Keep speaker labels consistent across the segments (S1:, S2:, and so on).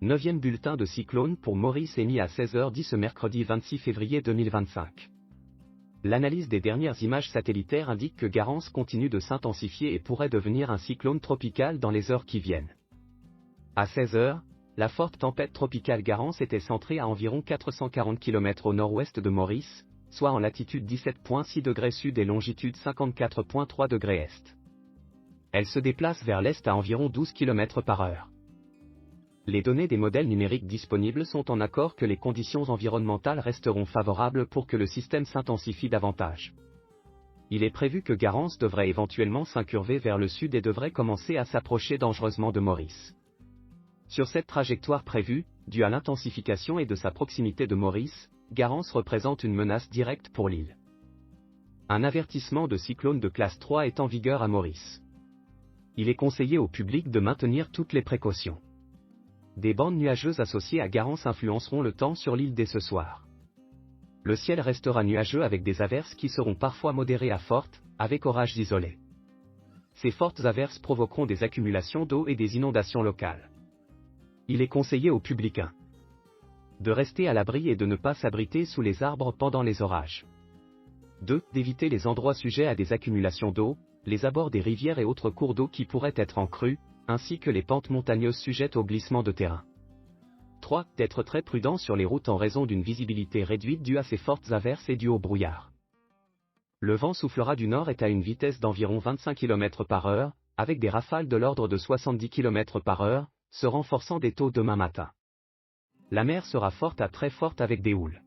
S1: 9e bulletin de cyclone pour Maurice émis à 16h10 ce mercredi 26 février 2025. L'analyse des dernières images satellitaires indique que Garance continue de s'intensifier et pourrait devenir un cyclone tropical dans les heures qui viennent. À 16h, la forte tempête tropicale Garance était centrée à environ 440 km au nord-ouest de Maurice, soit en latitude 17,6 degrés sud et longitude 54,3 degrés est. Elle se déplace vers l'est à environ 12 km par heure. Les données des modèles numériques disponibles sont en accord que les conditions environnementales resteront favorables pour que le système s'intensifie davantage. Il est prévu que Garance devrait éventuellement s'incurver vers le sud et devrait commencer à s'approcher dangereusement de Maurice. Sur cette trajectoire prévue, due à l'intensification et de sa proximité de Maurice, Garance représente une menace directe pour l'île. Un avertissement de cyclone de classe 3 est en vigueur à Maurice. Il est conseillé au public de maintenir toutes les précautions. Des bandes nuageuses associées à Garance influenceront le temps sur l'île dès ce soir. Le ciel restera nuageux avec des averses qui seront parfois modérées à fortes, avec orages isolés. Ces fortes averses provoqueront des accumulations d'eau et des inondations locales. Il est conseillé au public de rester à l'abri et de ne pas s'abriter sous les arbres pendant les orages. 2. D'éviter les endroits sujets à des accumulations d'eau, les abords des rivières et autres cours d'eau qui pourraient être en crue, ainsi que les pentes montagneuses sujettes au glissement de terrain. 3. D'être très prudent sur les routes en raison d'une visibilité réduite due à ces fortes averses et due au brouillard. Le vent soufflera du nord et à une vitesse d'environ 25 km par heure, avec des rafales de l'ordre de 70 km par heure, se renforçant des taux demain matin. La mer sera forte à très forte avec des houles.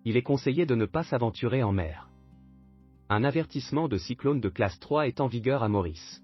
S1: Il est conseillé de ne pas s'aventurer en mer. Un avertissement de cyclone de classe 3 est en vigueur à Maurice.